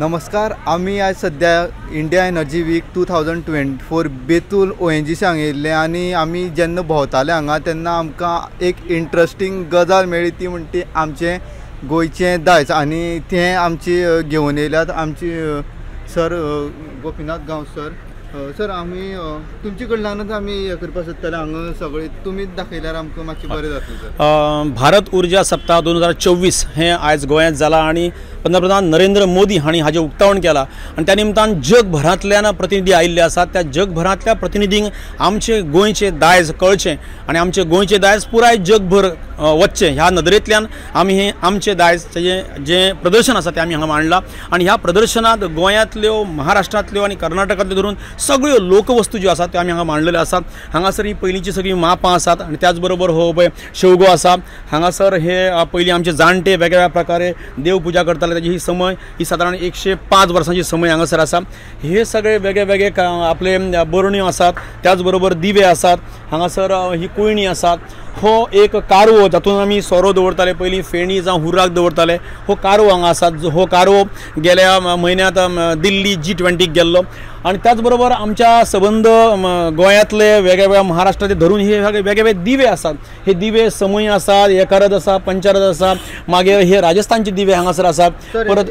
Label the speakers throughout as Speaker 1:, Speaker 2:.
Speaker 1: नमस्कार, आम्ही आज सध्या India energy week 2024 Betul ONGC येयल्ले आनी आमी जेन्ना भोंवताले हांगा तेन्ना आमकां एक इंट्रस्टिंग गजाल मेळ्ळी ती म्हणटी आमचे गोंयचे दायज आनी तें आमची घेवन येयल्यात आमची सर गोपीनाथ गांवस सर आमी तुमचे कडल्यानच आमी हे करपाक सोदताले हांगा सगळे तुमीच दाखयल्यार आमकां मातशें बरें जातलें सर।
Speaker 2: भारत ऊर्जा सप्ताह 2024 हे आयज गोंयांत जाला आनी पंतप्रधान नरेंद्र मोदी हांणी हाजें उक्तावण केलां आनी त्या निमतान जगभरांतल्यान प्रतिनिधी आयिल्ले आसात। त्या जगभरांतल्या प्रतिनिधींक आमचे गोंयचे दायज कळचें आनी आमचे गोंयचे दायज पुराय जगभर वचचें ह्या नदरेंतल्यान आमी हे आमचे दायज जें प्रदर्शन आसा तें आमी हांगा मांडलां आनी ह्या प्रदर्शनांत गोंयांतल्यो महाराष्ट्रांतल्यो आनी कर्नाटकांतल्यो धरून सगळ्यो लोकवस्तू ज्यो आसात त्यो आमी हांगा मांडलेल्यो आसात। हांगासर ही पयलींची सगळीं मापां आसात आनी त्याच बरोबर हो पळय शेवगो आसा। हांगासर हे पयलीं आमचे जाणटे वेगवेगळ्या प्रकारे देवपुजा करताले ताची ही समय ही सादारण 105 वर्सांची समय हांगासर आसा। हे सगळे वेगळे वेगळे आपले बरण्यो आसात, त्याच बरोबर दिवे आसात। हांगासर ही कुयणी आसात। हो एक कारवो जातून आमी सोरो दवरताले पयलीं फेणी जावं हुर्राक दवरताले हो कारवो हांगा आसा। हो कारवो गेल्या म्हयन्यांत दिल्ली G20 गेल्लो आनी त्याच बरोबर आमच्या संबंध गोंयांतले वेगवेगळ्या महाराष्ट्राचे धरून हे वेगवेगळे दिवे आसात। हे दिवे समय आसात, एकारद आसा, पंचारद आसा, मागीर हे राजस्थानचे दिवे हांगासर आसात। परत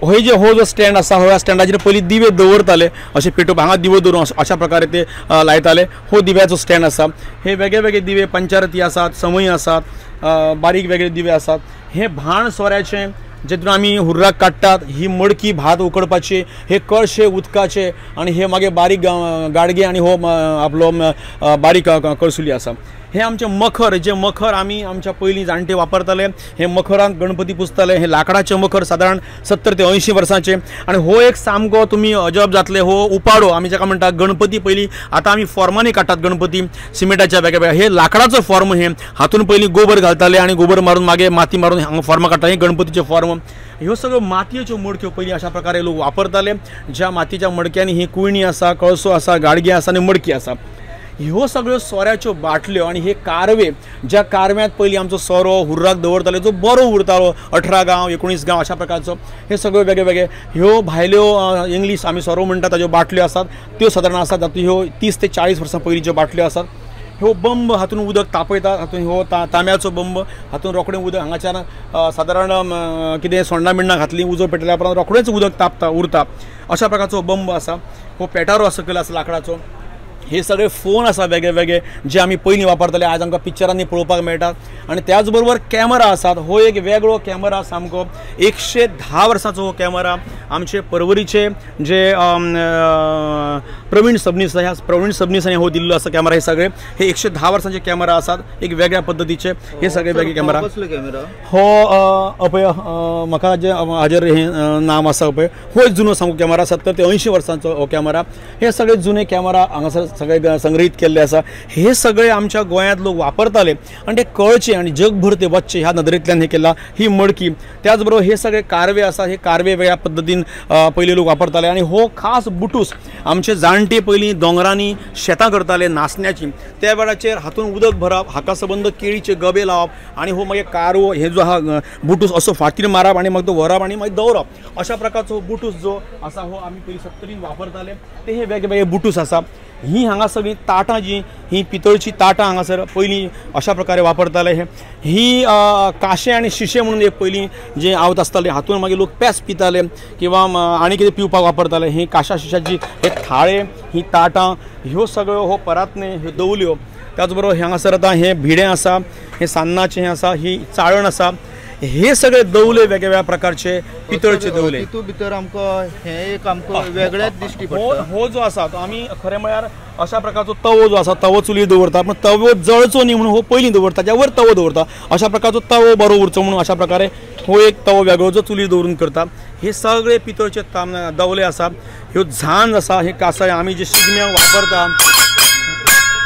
Speaker 2: हो जो स्टँड आसा ह्या स्टँडाचेर पयलीं दिवे दवरताले अशें पेटोवप हांगा दिवो दवरून अशा प्रकारे ते लायताले। हो दिव्याचो स्टँड आसा। हे वेगळे वेगळे दिवे पंचारती आसात, समय आसात, बारीक वेगळे दिवे आसात। हे भाण सोऱ्याचें जेतून आमी हुर्राक काडटात, ही मडकी भात उकडपाची, हे कळशे उदकाचे आनी हे मागीर बारीक गाडगे आनी हो आपलो बारीक कळसुली आसा। हे आमचे मखर, जे मखर आमी आमच्या पयलीं जाणटे वापरताले। हे मखरांत गणपती पुजताले। हे लाकडाचे मखर सादारण 70 ते 80 वर्सांचे आनी हो एक सामको तुमी अजब जातले हो उपाडो आमी जाका म्हणटा गणपती पयलीं आतां आमी फॉर्मांनी काडटात गणपती सिमेंटाच्या वेगवेगळ्या हे लाकडाचो फॉर्म हे हातून पयलीं गोबर घालताले आनी गोबर मारून मागीर माती मारून हांगा फॉर्मां काडटाले हे गणपतीचे फॉर्म। ह्यो सगळ्यो मातयेच्यो मडक्यो पयलीं अशा प्रकारे लोक वापरताले। ज्या मातयेच्या मडक्यांनी ही कुयणी आसा, कळसो आसा, गाडगे आसा आनी मडकी आसा। ह्यो सगळ्यो सोऱ्याच्यो बाटल्यो आनी हे कारवे ज्या कारव्यांत पयलीं आमचो सोरो हुर्राक दवरताले जो बरो उरतालो 18 गांव 19 गांव अशा प्रकारचो हे सगळ्यो वेगळे वेगळे ह्यो भायल्यो इंग्लीश आमी सोरो म्हणटा ताज्यो बाटल्यो आसात त्यो सादारण आसात। तातूंत ह्यो 30 ते 40 वर्सां पयलींच्यो बाटल्यो आसात। ह्यो बंब हातून उदक तापयतात, हातून हो तांब्याचो बंब हातून रोखडें उदक हांगाच्यान सादारण कितें सोंडा बिंडा घातली उजो पेटयल्या उपरांत रोखडेंच उदक तापता उरता अशा प्रकारचो बंब आसा। हो पेटारो सकयल आसा लाकडाचो। हे सगळे फोन आसा वेगळे वेगळे जे आमी पयलीं वापरताले आज आमकां पिक्चरांनी पळोवपाक मेळटात आनी त्याच बरोबर कॅमेरा आसात। हो एक वेगळो कॅमेरा सामको 110 वर्सांचो हो कॅमेरा आमचे परवरीचे जे प्रवीण सबनीस ह्या प्रवीण सबनीसांनी हो दिल्लो आसा कॅमेरा। हे सगळे हे 110 वर्सांचे कॅमेरा आसात एक वेगळ्या पद्दतीचे हे सगळे वेगळे कॅमेरा। हो पळय म्हाका जे हाजेर हे नाम आसा पळय हो एक जुनो सामको कॅमेरा 70 ते 80 वर्सांचो हो कॅमेरा। हे सगळे जुने कॅमेरा हांगासर सगळे संग्रहीत केल्ले आसा। हे सगळे आमच्या गोंयांत लोक वापरताले आनी ते कळचे आनी जगभर ते वचचे ह्या नदरेंतल्यान हे केला ही मडकी। त्याच बरोबर हे सगळे कारवे आसा हे कारवे वेगळ्या पद्दतीन पयलीं लोक वापरताले आनी हो खास बुटूस आमचे जाणटे पयलीं दोंगरांनी शेतां करताले नाचण्याची त्या वेळाचेर हातून उदक भरप हाका संबंद केळीचे गबे लावप आनी हो मागीर कारवो हे जो आहा बुटूस असो फाटीर मारप आनी मागीर तो व्हरप आनी मागीर दवरप अशा प्रकारचो बुटूस जो आसा हो आमी पयलीं 70 वापरताले ते हे वेगवेगळे बुटूस आसा। ही हांगा सगळीं ताटां जी ही पितळची ताटां हांगासर पयलीं अशा प्रकारे वापरताले। ही काशे आनी शिशे म्हणून एक पयलीं जे आवत आसताले हातून मागीर लोक पेस पिताले किंवा आनी कितें पिवपाक वापरताले। ही काशा शिशाची हे थाळे ही ताटां ह्यो सगळ्यो हो परातने ह्यो दवल्यो। त्याच बरोबर हांगासर आतां हे भिडें आसा, हे सान्नाचें हें आसा, ही चाळण आसा। हे सगळे दवले वेगवेगळ्या प्रकारचे पितळचे दवले
Speaker 1: तितून भितर आमकां हे एक आमकां वेगळेच दिश्टी पडटा।
Speaker 2: हो जो आसा तो आमी खरें म्हळ्यार अशा प्रकारचो तवो जो आसा तवो चुलीर दवरता पण तवो जळचो न्ही म्हणून हो पयलीं दवरता त्या वयर तवो दवरता अशा प्रकारचो तवो बरो उरचो म्हणून अशा प्रकारे हो एक तवो वेगळो जो चुलीर दवरून करता। हे सगळे पितळचे दवले आसा। ह्यो झांज आसा हे कासाय आमी जे शिगम्याक वापरता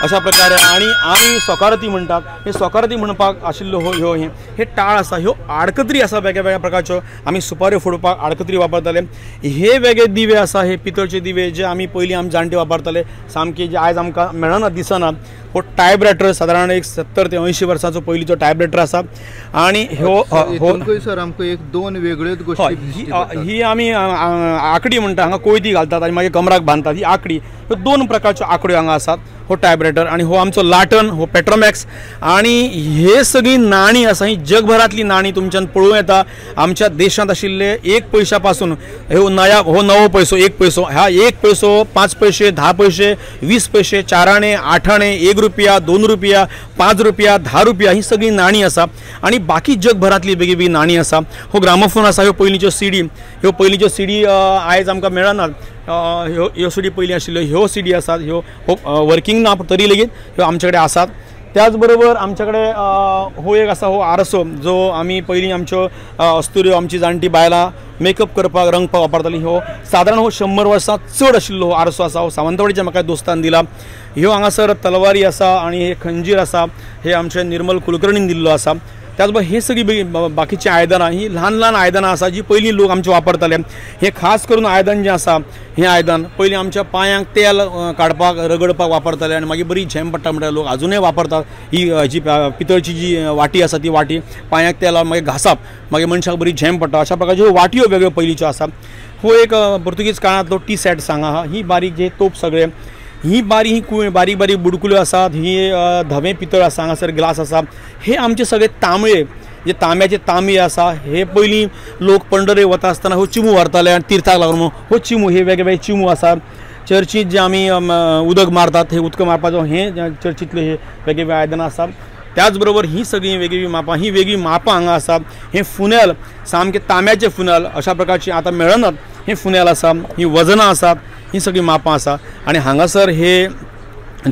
Speaker 2: अशा प्रकारे आणि आमी सोकाराती म्हणटात हे सोकाराती म्हणपाक आशिल्लो ह्यो हे टाळ आसा ह्यो आडकत्री आसा वेगळ्या वेगळ्या प्रकारच्यो आमी सुपाऱ्यो फोडपाक आडकत्री वापरताले हे वेगळे दिवे आसा हे पितळचे दिवे जे आमी पयलीं आमी जाणटे वापरताले सामके जे आयज आमकां मेळना दिसना हो टायब्रेटर सादारण एक 70 ते 80 वर्सांचो पयलींचो टायब्रेटर आसा आणि ह्यो
Speaker 1: सर आमकां एक दोन वेगळ्योच गोश्टी
Speaker 2: ही आमी आंकडी म्हणटा हांगा कोयती घालतात आनी मागीर कमराक बांदतात ही आंकडी ह्यो दोन प्रकारच्यो आंकड्यो हांगा आसात हो टायब्रेटर आणि हो आमचो लाटन हो पेट्रोमॅक्स आणि हे सगळी नाणी आसा ही जगभरातली नाणी तुमच्यान पळोवं येता आमच्या देशांत आशिल्ले 1 पैशा पासून हो नवो पैसो 1 पैसो ह्या 1 पैसो 5 पैसे 10 पैसे 20 पैसे 4 आणे 8 आणे 1 रुपया 2 रुपया 5 रुपया 10 रुपया ही सगळी नाणी आसा आणि बाकी जगभरातली वेगळी नाणी आसा हो ग्रामोफोन आसा ह्यो पयलींच्यो सीडी आयज आमकां मेळनात ह्यो सीडी पयलीं आशिल्ल्यो ह्यो सीडी आसात ह्यो वर्किंग ना तरी लेगीत ह्यो आमचे कडेन आसात त्याच बरोबर आमचे कडेन हो एक आसा हो आरसो जो आमी पयलीं आमच्यो अस्तुऱ्यो आमची जाणटी बायलां मेकअप करपाक रंगपाक वापरतालीं हो सादारण हो 100 वर्सां चड आशिल्लो हो आरसो आसा हो सावंतवाडीच्या म्हाका दोस्तान दिला ह्यो हांगासर तलवारी आसा आणि हे खंजीर आसा हे आमचे निर्मल कुलकर्णीन दिल्लो आसा त्याच बरोबर हे सगळी बाकीची आयदनां ही ल्हान आयदनां आसा जी पयलीं लोक आमचे वापरताले हे खास करून आयदन जें आसा हें आयदन पयलीं आमच्या पांयांक तेल काडपाक रगडपाक वापरताले आनी मागीर बरी झेम पडटा म्हणटा लोक अजुनूय वापरतात ही जी पितळची जी वाटी आसा ती वाटी पांयांक तेल मागीर घासप मागीर मनशाक बरी झेम पडटा अशा प्रकारच्यो वाटयो वेगळ्यो पयलींच्यो आसा हो एक पुर्तुगीज काळांतलो टी सेट सांगा हा ही बारीक जे तोप सगळे ही बारीक बुडकुल्यो आसात ही धवे पितळ आसा हांगासर ग्लास आसा हे आमचे सगळे तांबळे जे तांब्याचे तांबे आसा हे पयलीं लोक पंढरे वता आसतना हो चिमू व्हरताले आनी तीर्थाक लागून हो चिमू हे वेगळे चिमू आसात चर्चीत जे आमी उदक मारतात हे उदक मारपाचो हे चर्चीतले हे वेगळे आयदनां आसात त्याचबरोबर ही सगळी वेगळी मापां ही वेगळी मापां हांगा आसात हे फुनेल सामके तांब्याचे फुनेल अशा प्रकारची आतां मेळनात हे फुनेल आसा ही वजनां आसात ही सगळी मापां आसा आणि हांगासर हे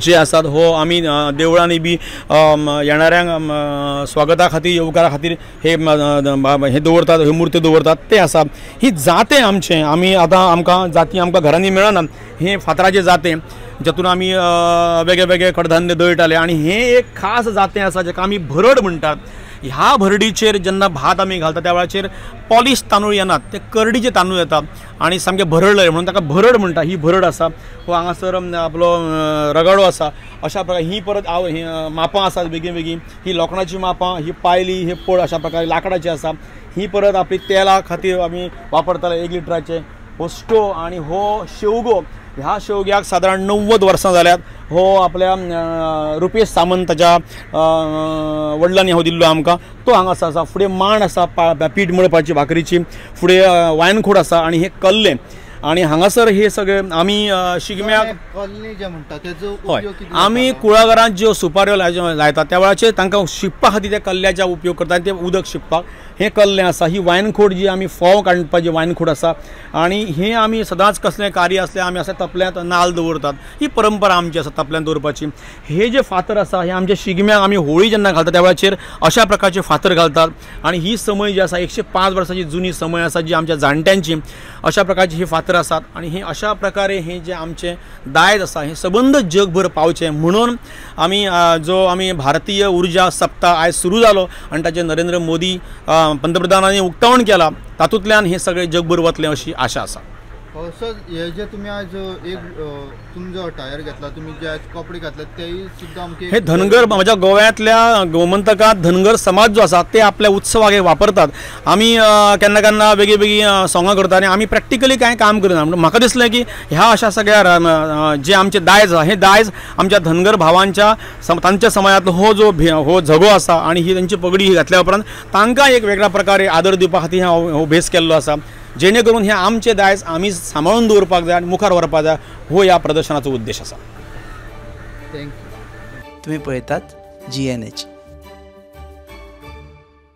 Speaker 2: जे आसात हो आमी देवळांनी बी येणाऱ्यांक स्वागता खातीर येवकारा खातीर हे दवरतात ह्यो मुर्त्यो दवरतात ते आसा ही जाते आमचे आमी आतां आमकां जाती आमकां घरांनी मेळना हे फातराचे जाते जातून आमी वेगळे वेगळे कडधान्य दळटाले आणि हे एक खास जाते आसा जाका आमी भरड म्हणटात ह्या भरडीचेर जेन्ना भात आमी घालता त्या वेळाचेर पॉलिश तांदूळ येनात ते करडीचे तांदूळ येतात आणि सामके भरडले म्हणून ताका भरड म्हणटा ही भरड आसा हो हांगासर आपलो रगाडो आसा अशा प्रकारे ही परत मापां आसात वेगळी ही लोखणाची मापां ही पायली हे पड अशा प्रकारे लाकडाची आसा ही परत आपली तेला खातीर आमी वापरताले 1 लिटराचे हो स्टो आणि हो शेवगो ह्या शेवग्याक सादारण 90 वर्सां जाल्यात हो आपल्या रुपेश सामंताच्या वडिलांनी हो दिल्लो आमकां तो हांगासर आसा फुडें मांड आसा पीठ मळपाची भाकरीची फुडें वायनखोड आसा आणि हे कल्ले आणि हांगासर हे सगळे आमी शिगम्याक
Speaker 1: कल्ले जे म्हणटा तेजो
Speaker 2: उपयोग कितें आमी कुळागरांत ज्यो सुपाऱ्यो लायतात त्या वेळाचेर तांकां शिंपपा खातीर त्या कल्ल्याचा उपयोग करतात ते उदक शिंपपाक हे कल्लें आसा ही वायनखोड जी आमी फोव काडपाची वायनखोड आसा आणि हे आमी सदांच कसलें कार्य आसलें आमी अशें तपल्यांत नाल्ल दवरतात ही परंपरा आमची आसा तपल्यांत दवरपाची हे जे फातर आसा हे आमच्या शिगम्याक आमी होळी जेन्ना घालतात त्या वेळाचेर अशा प्रकारचे फातर घालतात आणि ही समय जी आसा 105 वर्सांची जुनी समय आसा जी आमच्या जाणट्यांची अशा प्रकारची ही फातर आसात आणि हे अशा प्रकारे हे जे आमचे दायज आसा हे सबंद जगभर पावचे म्हणून आमी जो आमी भारतीय उर्जा सप्ताह आयज सुरू जालो आणि ताचे नरेंद्र मोदी पंतप्रधानांनी उक्तावण केला तातूंतल्यान हे सगळे जगभर वतले अशी आशा आसा
Speaker 1: सर हे जे तुम्ही आज एक तुमी जो टायर घेतला तुम्ही जे आज कपडे घातले तेय सुद्दां आमके
Speaker 2: हे धनगर माझ्या गोव्यातल्या गोमंतकात धनगर समाज जो आसा ते आपल्या उत्सवाक वापरतात आमी केन्ना केन्ना वेगळी वेगळी सोंगां करता आणि आमी प्रॅक्टिकली कांय काम करना म्हाका दिसलें की ह्या अशा सगळ्या जे आमचे दायज आसा हे दायज आमच्या धनगर भावांच्या तांच्या समाजांतलो हो झगो आसा आणि ही तांची पगडी घातल्या उपरांत तांकां एक वेगळ्या प्रकारे आदर दिवपा खातीर हो भेस केल्लो आसा जेणे करून हे आमचे दायज आमी सांबाळून दवरपाक जाय आनी मुखार व्हरपाक जाय हो ह्या प्रदर्शनाचो उद्देश आसा
Speaker 1: थँक्यू
Speaker 3: तुम्ही पळयतात GNH.